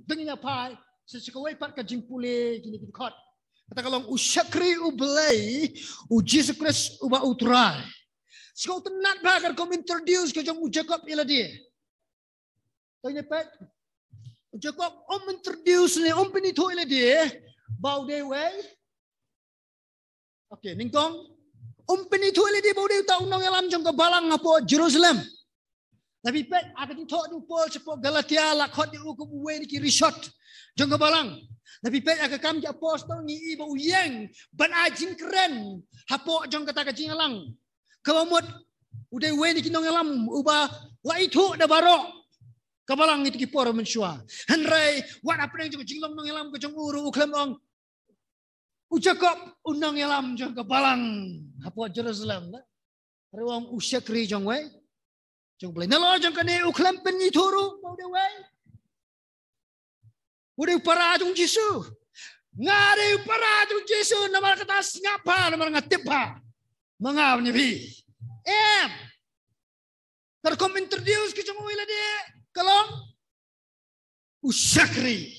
Dengan apa? Sesekawai pat kajing pule gini kot. Kata kalau usyakri ubelai uji sekres uba utrai. Sekau tenat bagar kau introduce ke jong Jacob ila dia. Tanya pat. Jacob introduce ni pinito ila dia. Bau dia way. Okay, ningkong pinito ila dia bau dia tahu nang alam jong kebalang apa Jerusalem. Tapi pet ada di tok du pol sepok Galatia lakot di ukum way ni resort jong kebalang. Tapi pet aga kam ja apostol ni iba uyeng ban ajing keren hapo jong kata kajing alang. Kawamut udah way ni kinong alam uba wa itu da barok. Kabalang itu kipor mensua. Henry wat apa yang jong jinglong nong alam ke jong uru uklam ong. Ujakop unang alam jong kebalang hapo Jerusalem. Ruang usyakri jong way. Jong boleh nalo jong kene uklam penituru mau dewe. Udah para jong Yesus. Ngare para jong Yesus nama kata ngapa nama ngatipa. Mengap ni. Terkom introduce ke jong wila dia. Kalau usyakri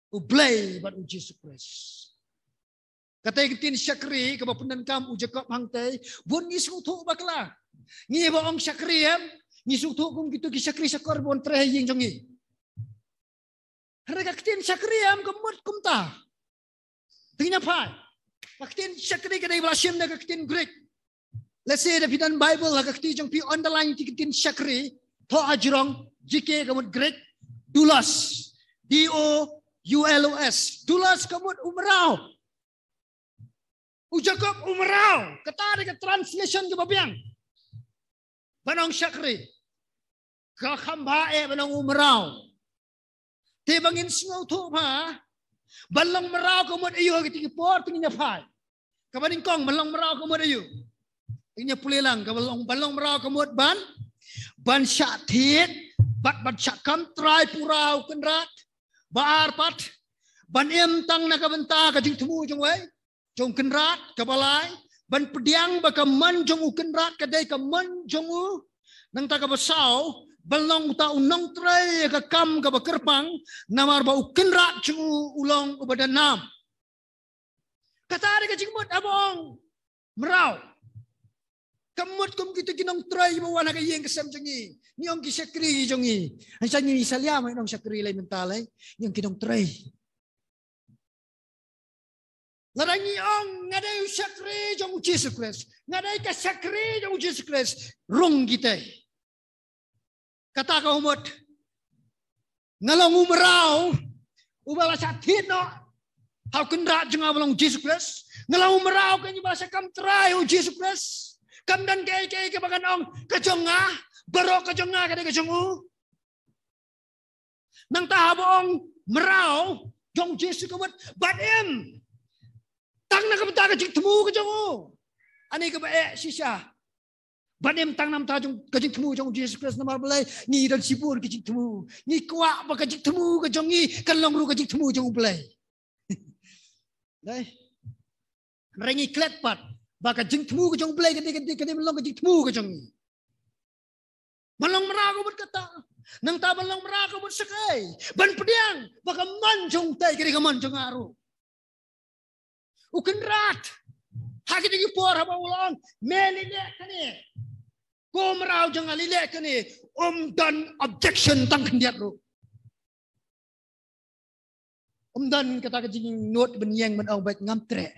ublay bat Yesus Kristus. Kata ikitin syakri kebapunan kam ujakap hangtai bun ngisung tu bakla. Ngi ba ong syakri ngisung tu kum gitu ki syakri sakor bon trehing jongi. Harga kitin syakri kemut kumta. Tingnya apa? Kitin syakri kadai belasim na kitin Greek. Let's say the pidan Bible ha kitin jong pi underline kitin syakri to ajrong jike kemut Greek dulos. D-O-U-L-O-S. Dulos kemut umrau. Ujakop umrau. Kata ada ke translation ke babiang. Banong syakri. Kakambae banong umrau. Tibangin snow to pa. Balong merau kumot iyo kitiki por tingnya pai. Kabaning kong balong merau kumot iyo. Tingnya pulilang kabalong balong merau kumot ban syatit bat syakam trai purau kenrat. Baar pat ban tang nakabenta kajing temu jong wei. Jong kenrat kabalai ban pediang baka man jong u kenrat kadai ka man jong u nang taka basau balong ta unong tray ka kam ka bakerpang namar ba u kenrat jong ulong ubadan nam kata ada ka jingmut abong merau kamut kum gitu kinong tray mo wana ka yeng kasam jongi niong ki syakri jongi ansa ni salia mo nong syakri lay mentalay yung kinong tray. Larangi ong ngadai syakri jong Yesus Kristus. Ngadai ka syakri jong Yesus Kristus. Rung kita. Kata ka umut. Ngalong umrau. Ubala satit no. Hau kendrat jong abalong Yesus Kristus. Ngalong umrau kan ubala sakam trai o Yesus Kristus. Kam dan kay ke bagan ong kajonga. Barok kajonga kadai kajongu. Nang tahabong merau jong Yesus kumut. Badim. Tang na kabenta kajing temu ke jongo. Ani ka bae sisya. Banem tang nam ta jong kajing temu jong Yesus Kristus namar belai ni dan sibur kajing temu. Ni kuak ba kajing temu ke jongi kalong ru kajing temu jong belai. Dai. Rengi kletpat ba kajing temu ke jong belai kadi melong kajing temu ke jongi. Malong merago bud kata. Nang ta malong merago bud sakai. Ban pediang baka man jong tai kadi ka man jong aru. Ukenrat. Hakit lagi por haba ulang. Melilek kani. Ko merau jangan lilek kani. Dan objection tang kendiat ru. Dan kata kajing note benyeng menang baik ngamtre.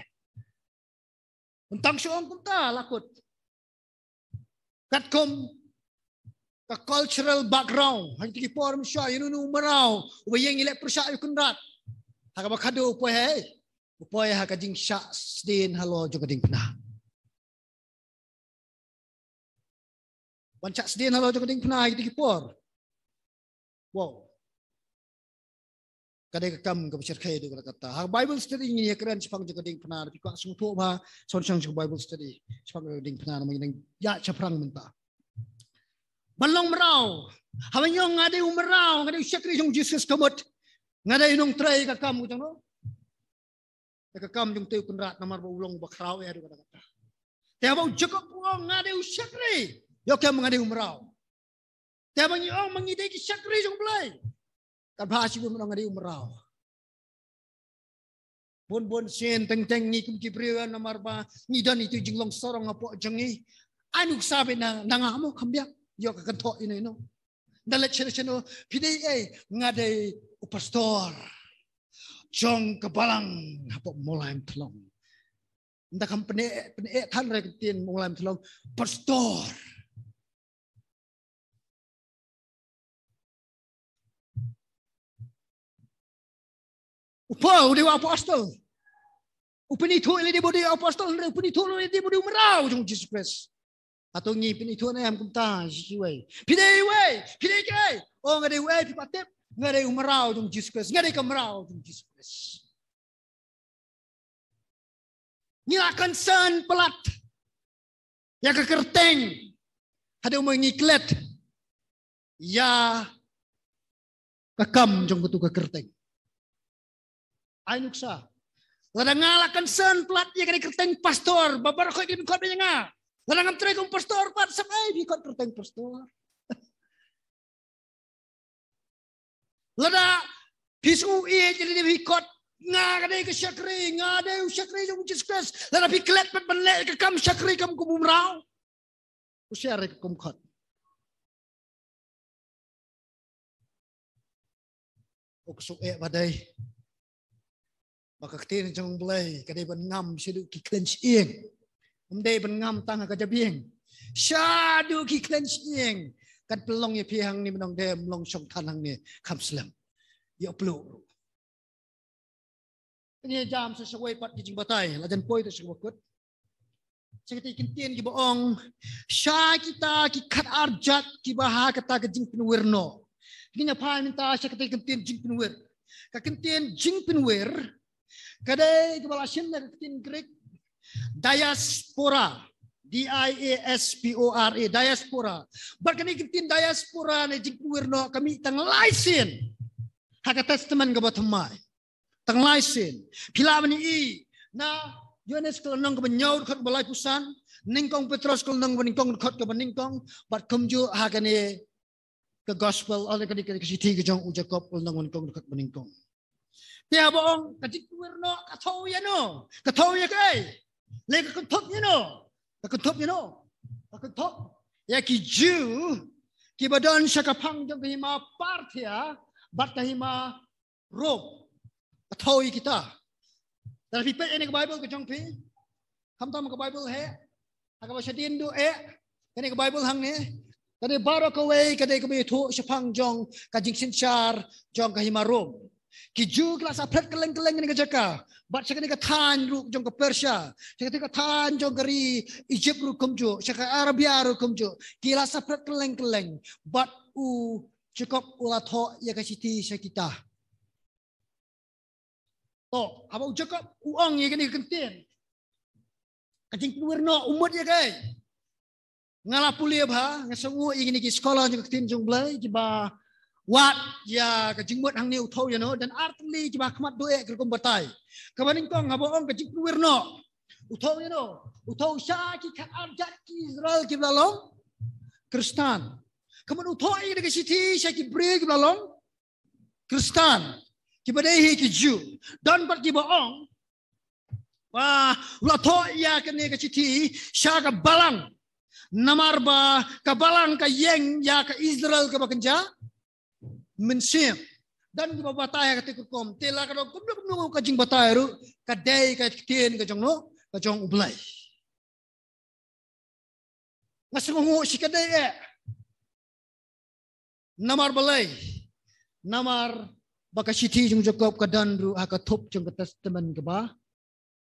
Untang syong kumta lakut. Katkom ka cultural background. Hakit lagi por msya yunu merau. Ubayeng ilek persya ukenrat. Hakabakado upoy hai. Upaya hakajing syak sedin halo juga ding pernah. Wancak sedin halo juga ding pernah itu kipor. Wow. Kadai kekam ke besar kaya itu kata. Hak Bible study ini keren sepang juga ding pernah. Tapi kau sungguh apa? Soalnya Bible study sepang juga ding pernah. Namanya ya caprang mentah. Balong merau. Hawanyong ngadai umerau. Ngadai syakri jong Yesus kamut. Ngadai nong tray kekam gitu no. Kakam jung teu kunrat namar ba ulong ba krau ya kata kata. Teh ba Jacob ong ngade usyakri. Yo kam ngade umrau. Teh ba ni ong mangide ki syakri jung blai. Kan bahasa ibu menang ada umrau. Bon sen teng ni kum kibrian namar ba ni dan itu jinglong sorong apa jengi. Anu sabe na nangamo kambyak yo ka kanto ino ino. Dalat cheno pidai ngadai pastor. Jong kebalang apa mulai telong. Ndak kam pene than reketin mulai telong pastor. Upa udah apostol. Upini tu ele dia bodi apostol, upini tu ele dia bodi merau jong Jesus Christ. Atau ngi pini tu na am kumta jiwe. Pidai kai. Oh ngade we pipatep, ngade merau jong Jesus Christ, ngade ka merau jong Jesus Christ. Nila concern pelat. Ya ke kerteng. Ada umay ngiklet. Ya kakam jong betu ke kerteng. Ay nuksa. Lada ngala concern pelat ya kani kerteng pastor. Babar ko ikin kot nga. Lada ngam try kong pastor pat sabay di kot kerteng pastor. Lada pisu iya jadi di kot nga kadai ke syakri ngadai syakri jong Jesus Christ. Lada piklet pat benlek ke kam syakri kam kumumrau. Usyare ke kum kot. Oksuk badai. Maka ketin jong belai kadai ban ngam sidu ki clench ing. Umdai ban ngam tang ka jabieng. Syadu ki clench ing. Kad pelong ye pihang ni menong dem long song tanang ni kam slam. Ya pelu. Ini jam sesuai pat ki jing batai lajan poi tu sekut. Sekati kintien ki boong sya kita ki kat arjat ki baha kata ke jing penwirno. Kini apa minta sekati kintien jing penwir. Ka kintien jing penwir kadai kebalasin dari tin Greek diaspora diaspora diaspora berkini kitin diaspora ne jingwirno kami tang laisin haka testament gabatamai tang laisin pila mani I na Yohanes kelonong ke benyaud khot balai pusan ningkong Petrus kelonong beningkong khot ke beningkong bat kumju haka ne ke gospel oleh ke siti ke jong ujakop kelonong beningkong khot beningkong. Tiap boong kajik wirno katau ya no katau ya kai le kakuntop ya no kakuntop ya ki Jew ki badan sakapang jong hima Parthia bat hima Rome katau kita dan pipet ini ke Bible ke jong pi kamtam ke Bible he agak bahasa dindu ini ke Bible hang ni kade baru kawai kade kami tu sapang jong kajing sinchar jong kahima Rome. Kiju kelas apret keleng-keleng ni kejaka. Bat sekali katan ruk jong ke Persia. Sekali katan jong keri Egypt ruk kumju. Sekali Arabia ruk kumju. Kelas apret keleng-keleng. Bat cukup ulat ho ya kasiti sekita. To, apa cukup uang ya kini kentin. Kajing wirno umut ya kai. Ngalapuli ba ngasungu ya kini sekolah jong kentin jong belai jiba wat ya kajingmut hang ni uthau ya no dan artli jiba khmat doe ke kom batai kabaning kong ngaboong kajing wirno uthau ya no uthau sya ki khat arjat ki Israel ki lalong Kristan kaman uthau ini ke siti sya ki bre ki lalong Kristan ki badai ki Jew dan pat ki boong wah ulatho ya ke ni ke siti sya ka balang namar ba ka balang ka yeng ya ka Israel ka bakenja mensim dan di batai ketika kom tela kalau kom no kajing batai ru kadai katien kajong no kajong ublai ngasungu si kadai namar balai namar bakasiti jung jakob kadan ru akatop jung testament ke ba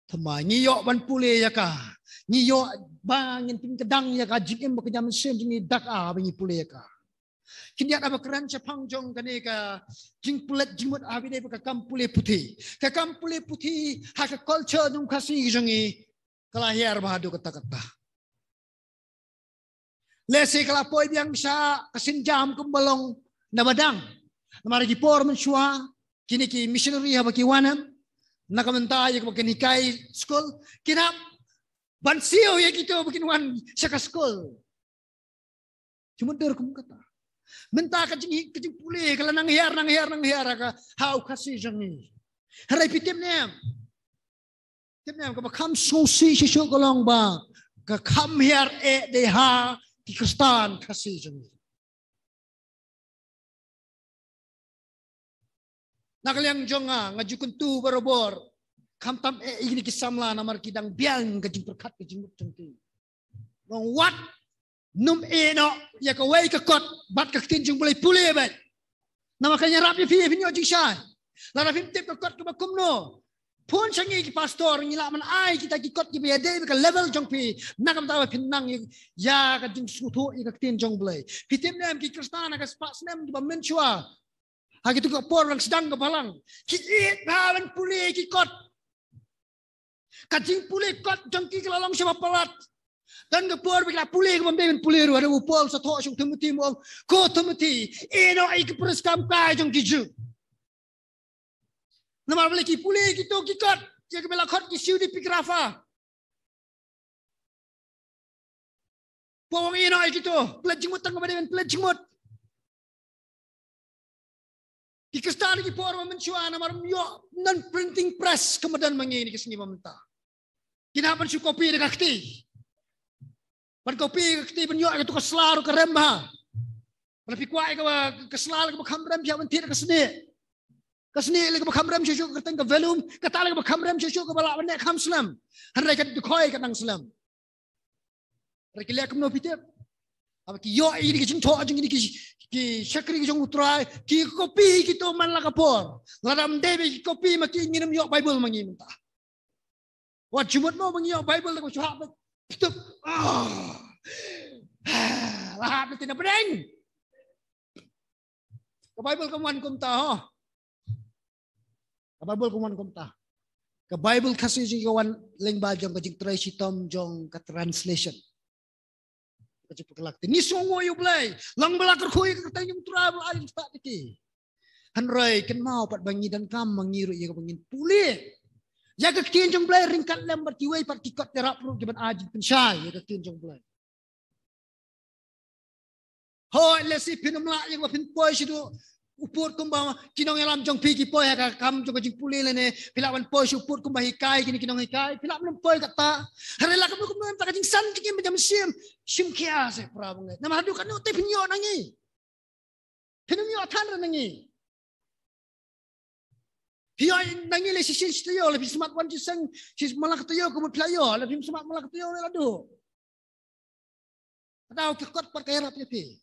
thama ngiyo ban pule ya ka ngiyo bangin ting kedang ya ka jingem bakajam mensim jingi dak a bangi pule ya ka kini ada keran cepang jong kani ka jing pulet jimut abi dei ka kampule putih hak culture jong kasih jongi kalahiar bahadu kata-kata lesi kalapoi yang bisa kesinjam kumbalong na badang namari por mensua kini ki missionary habaki wanam nakamenta ya ka nikai school kinap bansio ya gitu bikin wan saka school cuma der kum kata Minta kajing pulih kalau nang hiar ka hau kasih jangi. Harai pitim nem. Pitim nem ka bakam sosi sisuk kolong ba. Ka kam hiar deha di Kristan kasih jangi. Nakalyang jonga ngajukun tu barobor. Kam tam ini kisamla namar kidang biang kajing perkat kajing mutengti. Ngong wat num no ya ka wai ka kot bat ka tinjung boleh pulih bat. Nama kanya rapi fi nyo jing syai. La rapi tip ka kot ka bakum no. Pun sangi ki pastor ngila man ai kita ki kot ki bede ka level jong pi nakam tawa pinang ya ka jing sutu ka tinjung boleh. Pitim nem ki Kristana ka spas nem ki ba menchua. Ha gitu ka por lang sedang ka balang. Ki it bawan pulih ki kot. Kajing pulih kot jong ki kelalong siapa pelat. Dan kepor bikla pulih ke pembeli pulih ada upol satu orang Timothy mo ko Timothy ino ay keperskam kay jong kiju. Namar beli ki pulih gitu kikot ya kebela kot kisiu di pikrafa. Pawang ino ay gitu pelajimut tang kemudian pelajimut. Di Kristan ki por mencua namar yo non printing press kemudian mengini kesini meminta. Kenapa su kopi dekat ti? Pan kopi kti penyo itu keslaru ke remha. Tapi kuai ke keslaru ke kamrem siapa tidak kesini. Kesini lagi ke kamrem syusuk ke tengah volume. Kata lagi ke kamrem syusuk ke balak benek kam Islam. Hendak kat dikoi kat nang Islam. Mereka lihat kemana pitip. Apa kiyo ini kicing toa jeng ini ki syakri kicing utrai ki kopi kita man lah kapor. Ladam dewi kopi maki nginum yo Bible mangi minta. Wah jumat mau mangi yo Bible tak cuhak. Tutup. Lahap na tinapring. Ka Bible kamuan kumta. Ka Bible kamuan kumta. Ka Bible kasi jing kawan ling bajong kajing Tracy Tom jong ka translation. Kajing pakalakti. Ni songo yu blay. Lang balakar kuy ka katayong travel aling tak diki. Hanray kan mau pat bangi dan kam mangiru iya ka bangin pulih. Ya ke tinjong blay ringkat lembar tiwai pat kikot terap ru jaban aji pensyai ya ke tinjong blay. Ho lesi pinumla yang wapin poi situ upur kumbang kinong yalam jong pi ki poi ka kam jong jing pulih lene pilawan poi si upur kumbang hikai kini kinong hikai pilak belum poi kata harela kamu kumbang tak jing san kini macam sim kia se prabang nama hadu kan te pinyo nangi pinyo tan nangi Hiya nangi le sisin tayo lebih semat wan jisang sis malak tayo ko playo lebih semat malak tayo le ladu. Atau kekot perkara ti.